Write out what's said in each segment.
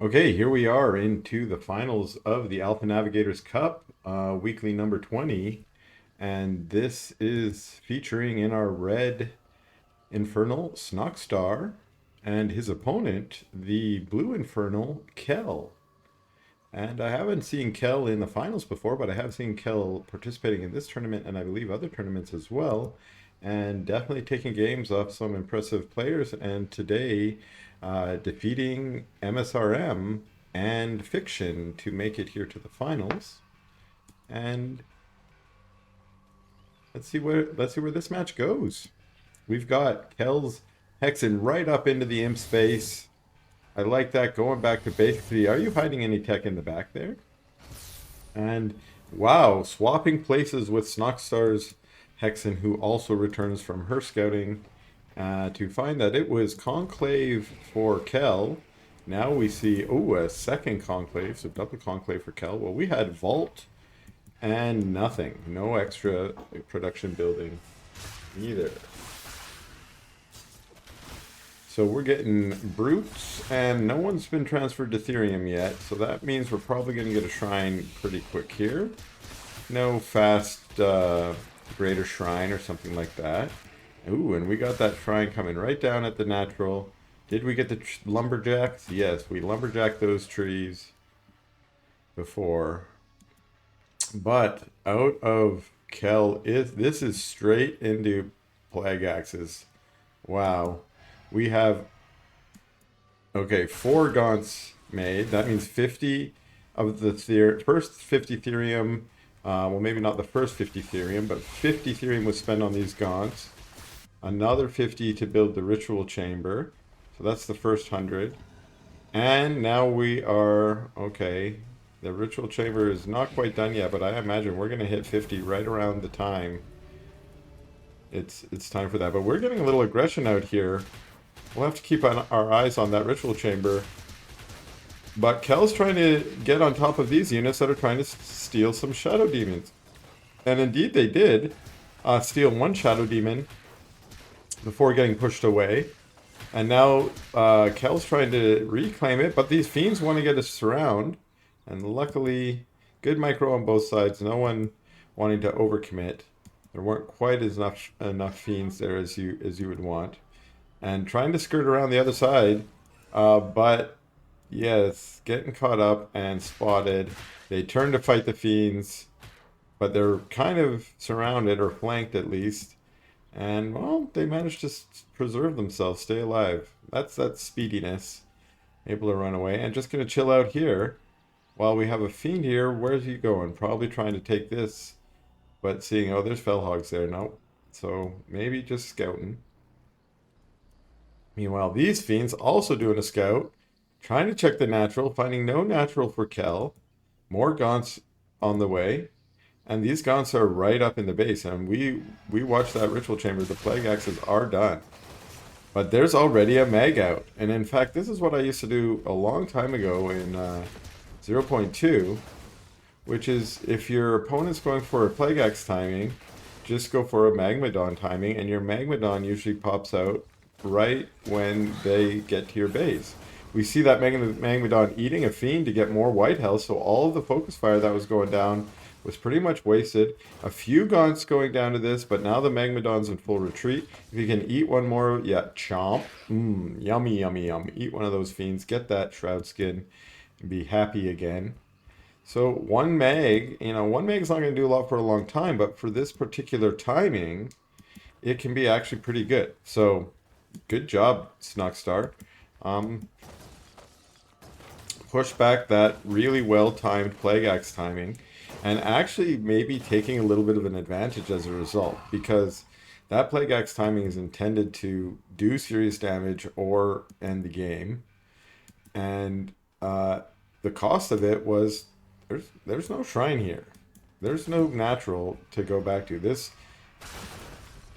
Okay, here we are into the finals of the Alpha Navigators Cup, weekly number 20. And this is featuring in our red Infernal Snoxtar and his opponent, the blue Infernal Kel. And I haven't seen Kel in the finals before, but I have seen Kel participating in this tournament and I believe other tournaments as well. And definitely taking games off some impressive players. And today, defeating MSRM and Fiction to make it here to the finals. And let's see where this match goes. We've got Kel's Hexen right up into the imp space. I like that, going back to basically, are you hiding any tech in the back there? And wow, swapping places with Snoxtar's Hexen, who also returns from her scouting, to find that it was Conclave for Kel. Now we see, oh, a second Conclave, so double Conclave for Kel. Well, we had Vault and nothing. No extra production building either. So we're getting Brutes, and no one's been transferred to Therium yet, so that means we're probably going to get a Shrine pretty quick here. No fast Greater Shrine or something like that. Ooh, and we got that Shrine coming right down at the natural. Did we get the Lumberjacks? Yes, we Lumberjacked those trees before. But out of Kel, this is straight into Plague Axes. Wow. We have, okay, 4 gaunts made. That means 50 of the first 50 Therium. Well, maybe not the first 50 Therium, but 50 Therium was spent on these gaunts. Another 50 to build the Ritual Chamber. So that's the first 100. And now we are, okay, the Ritual Chamber is not quite done yet, but I imagine we're going to hit 50 right around the time it's time for that. But we're getting a little aggression out here. We'll have to keep our eyes on that Ritual Chamber. But Kel's trying to get on top of these units that are trying to steal some Shadow Demons. And indeed they did steal one Shadow Demon before getting pushed away. And now Kel's trying to reclaim it, but these Fiends want to get a surround. And luckily, good micro on both sides. No one wanting to overcommit. There weren't quite as enough Fiends there as you would want. And trying to skirt around the other side, but yes, getting caught up and spotted. They turn to fight the Fiends, but they're kind of surrounded, or flanked at least. And, well, they managed to preserve themselves, stay alive. That's that speediness, able to run away. And just going to chill out here while we have a Fiend here. Where's he going? Probably trying to take this, but seeing, oh, there's Fellhogs there. Nope. So maybe just scouting. Meanwhile, these Fiends also doing a scout, trying to check the natural, finding no natural for Kel. More Gaunts on the way. And these Gaunts are right up in the base. And we watched that Ritual Chamber. The Plague Axes are done. But there's already a Mag out. And in fact, this is what I used to do a long time ago in 0.2. Which is, if your opponent's going for a Plague Axe timing, just go for a Magmadon timing. And your Magmadon usually pops out right when they get to your base. We see that Magmadon eating a Fiend to get more white health, so all of the focus fire that was going down was pretty much wasted. A few Gaunts going down to this, but now the Magmadon's in full retreat. If you can eat one more, yeah, chomp. Yummy, yummy, yum. Eat one of those Fiends, get that Shroud Skin, and be happy again. So one Mag's not going to do a lot for a long time, but for this particular timing, it can be actually pretty good. So good job, Snoxtar. Push back that really well-timed Plague Axe timing, and actually maybe taking a little bit of an advantage as a result, because that Plague Axe timing is intended to do serious damage or end the game. And the cost of it was there's no shrine here. There's no natural to go back to. This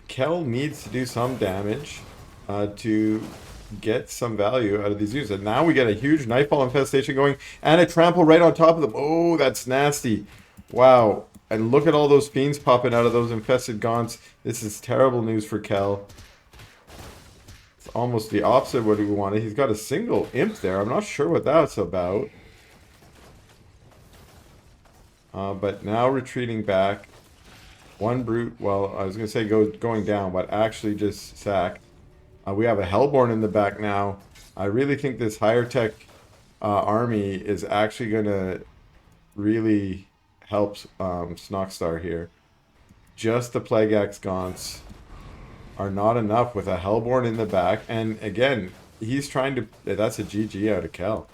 Kel needs to do some damage to get some value out of these units. And now we get a huge Nightfall infestation going and a trample right on top of them. Oh, that's nasty. Wow. And look at all those Fiends popping out of those infested Gaunts. This is terrible news for Kel. It's almost the opposite of what we wanted. He's got a single imp there. I'm not sure what that's about. But now retreating back. One brute, well, I was going to say going down, but actually just sacked. We have a Hellborn in the back now. I really think this higher tech army is actually going to really help Snoxtar here. Just the Plague Axe Gaunts are not enough with a Hellborn in the back. And again, he's trying to... That's a GG out of Kel.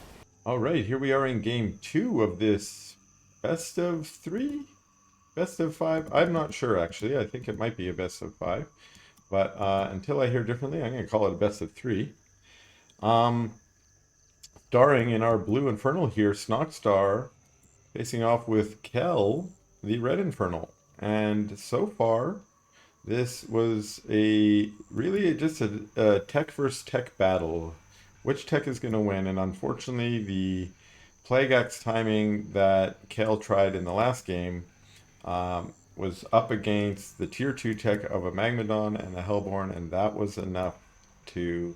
Alright, here we are in game 2 of this best of 3? Best of 5? I'm not sure, actually. I think it might be a best of 5. But until I hear differently, I'm going to call it a best of 3. Starring in our blue Infernal here, Snoxtar facing off with Kel, the red Infernal. And so far, this was really just a tech versus tech battle. Which tech is going to win? And unfortunately, the Plague Axe timing that Kel tried in the last game was up against the tier 2 tech of a Magmadon and a Hellborn, and that was enough to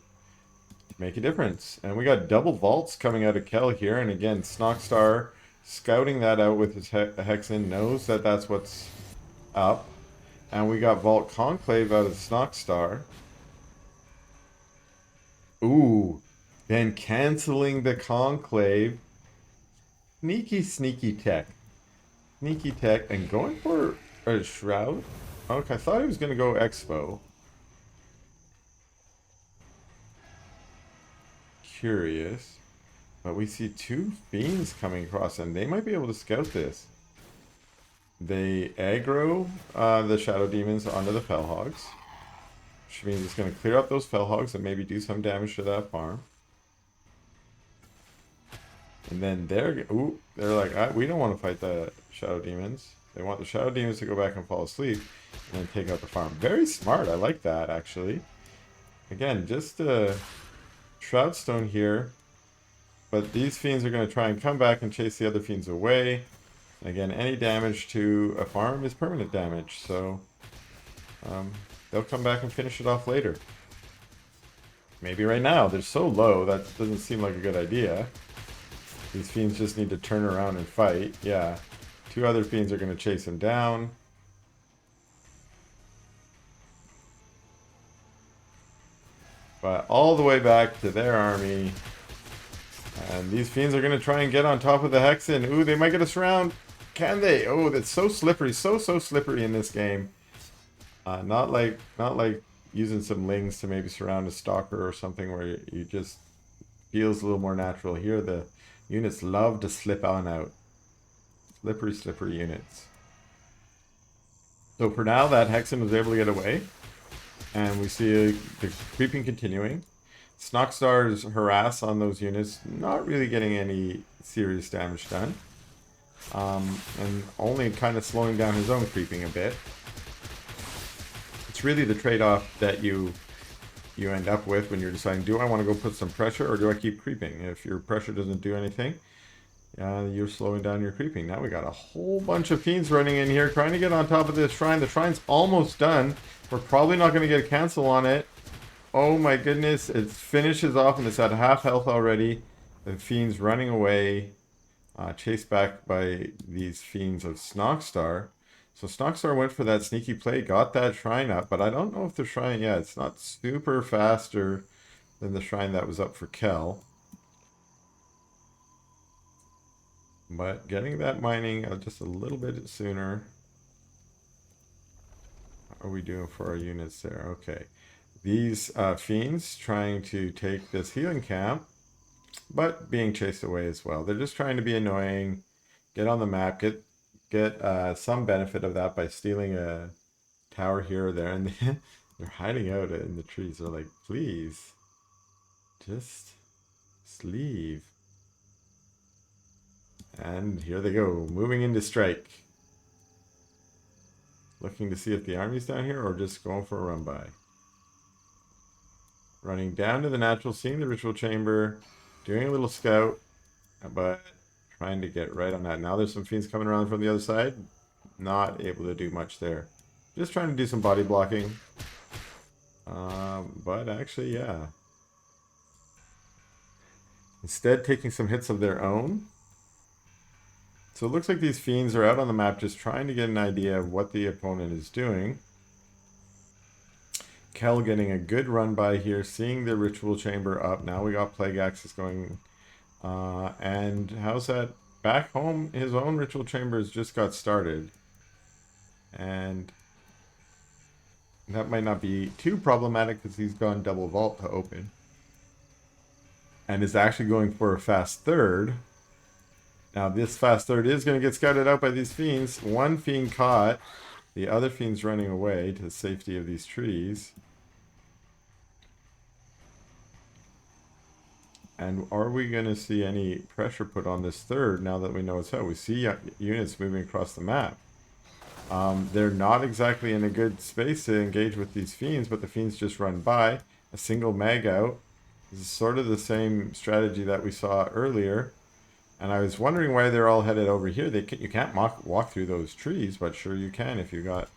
make a difference. And we got double vaults coming out of Kel here, and again, Snoxtar scouting that out with his Hexen, knows that that's what's up. And we got Vault Conclave out of Snoxtar. Ooh, then canceling the Conclave. Sneaky tech. Sneaky tech, and going for a Shroud? Okay, I thought he was going to go Expo. Curious. But we see 2 Fiends coming across, and they might be able to scout this. They aggro the Shadow Demons onto the Fellhogs, which means it's going to clear up those Fellhogs and maybe do some damage to that farm. And then they're like, we don't want to fight the Shadow Demons. They want the Shadow Demons to go back and fall asleep and then take out the farm. Very smart. I like that, actually. Again, just a Shroudstone here. But these Fiends are going to try and come back and chase the other Fiends away. And again, any damage to a farm is permanent damage. So they'll come back and finish it off later. Maybe right now. They're so low, that doesn't seem like a good idea. These Fiends just need to turn around and fight. Yeah. 2 other Fiends are going to chase him down. But all the way back to their army. And these Fiends are going to try and get on top of the Hexen. Ooh, they might get a surround. Can they? Oh, that's so slippery. So slippery in this game. Not like using some Lings to maybe surround a Stalker or something where you just feels a little more natural. Here the units love to slip on out. Slippery units. So for now, that Hexen was able to get away. And we see the creeping continuing. Snoxtar's harass on those units, not really getting any serious damage done. And only kind of slowing down his own creeping a bit. It's really the trade-off that you end up with when you're deciding, do I want to go put some pressure or do I keep creeping? If your pressure doesn't do anything, you're slowing down your creeping. Now we got a whole bunch of Fiends running in here trying to get on top of this shrine. The shrine's almost done. We're probably not going to get a cancel on it. Oh my goodness, it finishes off and it's at half health already. The Fiends running away, chased back by these Fiends of Snoxtar. So Snoxtar went for that sneaky play, got that shrine up, but I don't know if the shrine, it's not super faster than the shrine that was up for Kel. But getting that mining just a little bit sooner. How are we doing for our units there? Okay. These Fiends trying to take this healing camp, but being chased away as well. They're just trying to be annoying, get on the map, get some benefit of that by stealing a tower here or there, and they're hiding out in the trees. They're like, please, just leave. And here they go, moving into strike. Looking to see if the army's down here or just going for a run by. Running down to the natural, seeing the ritual chamber, doing a little scout, but trying to get right on that. Now there's some Fiends coming around from the other side. Not able to do much there. Just trying to do some body blocking. But actually, yeah. Instead, taking some hits of their own. So it looks like these fiends are out on the map just trying to get an idea of what the opponent is doing. Kel getting a good run by here, seeing the ritual chamber up. Now we got Plague Axis going. And how's that? Back home, his own ritual chambers just got started. And that might not be too problematic because he's gone double vault to open. And is actually going for a fast third. Now this fast third is going to get scouted out by these fiends. One fiend caught. The other fiend's running away to the safety of these trees. And are we going to see any pressure put on this third now that we know it's out? We see units moving across the map. They're not exactly in a good space to engage with these fiends, but the fiends just run by. A single mag out. This is sort of the same strategy that we saw earlier. And I was wondering why they're all headed over here. You can't walk through those trees, but sure you can if you got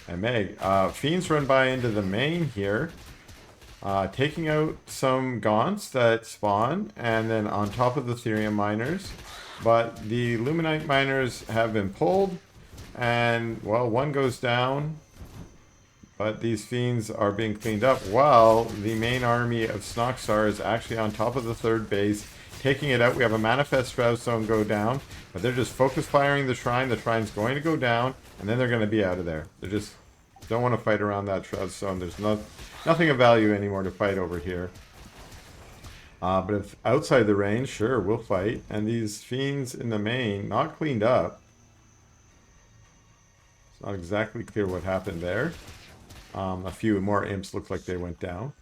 a mag. Fiends run by into the main here. Taking out some gaunts that spawn, and then on top of the Therium miners. But the Luminite miners have been pulled, and, well, one goes down. But these fiends are being cleaned up while the main army of Snoxtar is actually on top of the third base, taking it out. We have a Manifest Shroudstone go down, but they're just focus firing the Shrine. The Shrine's going to go down, and then they're going to be out of there. They just don't want to fight around that Shroudstone. There's nothing of value anymore to fight over here. But if outside the range, sure, we'll fight. And these fiends in the main, not cleaned up. It's not exactly clear what happened there. A few more imps look like they went down.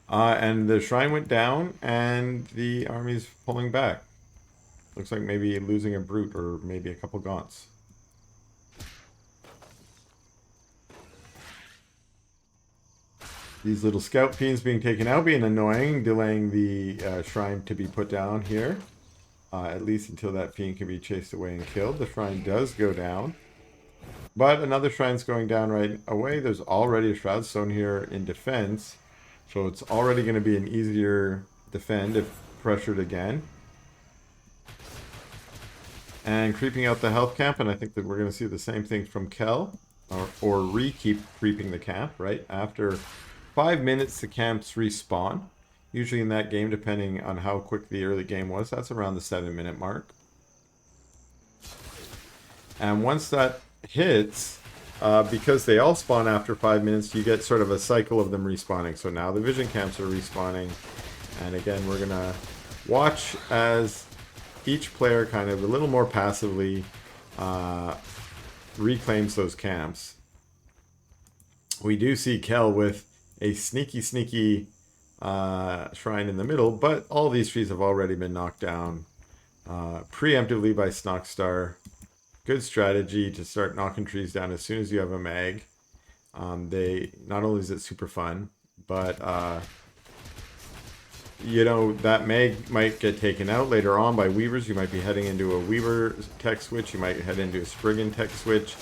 And the Shrine went down, and the army's pulling back. Looks like maybe losing a Brute or maybe a couple Gaunts. These little scout fiends being taken out, being annoying, delaying the Shrine to be put down here. At least until that fiend can be chased away and killed. The Shrine does go down. But another Shrine's going down right away. There's already a Shroudstone here in defense. So it's already going to be an easier defend if pressured again. And creeping out the health camp, and I think that we're going to see the same thing from Kel. Or keep creeping the camp, right? After 5 minutes, the camps respawn. Usually in that game, depending on how quick the early game was, that's around the 7-minute mark. And once that hits, because they all spawn after 5 minutes, you get sort of a cycle of them respawning. So now the vision camps are respawning. And again, we're going to watch as each player kind of a little more passively reclaims those camps. We do see Kel with a sneaky Shrine in the middle, but all these trees have already been knocked down preemptively by Snoxtar. Good strategy to start knocking trees down as soon as you have a mag. Not only is it super fun, but you know, that mag might get taken out later on by Weavers. You might be heading into a Weaver tech switch. You might head into a Spriggan tech switch.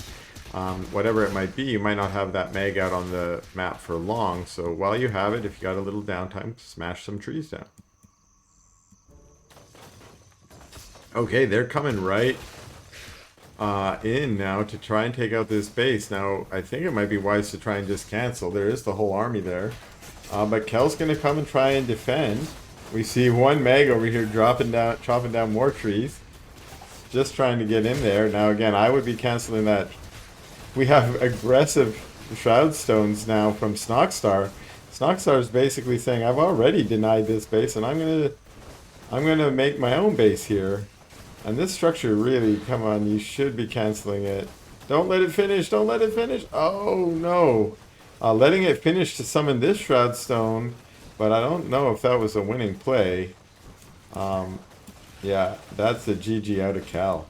Whatever it might be, you might not have that mag out on the map for long. So while you have it, if you got a little downtime, smash some trees down. Okay, they're coming right in now to try and take out this base. Now, I think it might be wise to try and just cancel. There is the whole army there. But Kel's going to come and try and defend. We see one mag over here chopping down more trees. Just trying to get in there. Now, again, I would be canceling that. We have aggressive Shroudstones now from Snoxtar. Snoxtar is basically saying, I've already denied this base, and I'm gonna make my own base here. And this structure really, come on, you should be canceling it. Don't let it finish, don't let it finish. Oh no. Letting it finish to summon this Shroudstone, but I don't know if that was a winning play. Yeah, that's the GG out of Cal.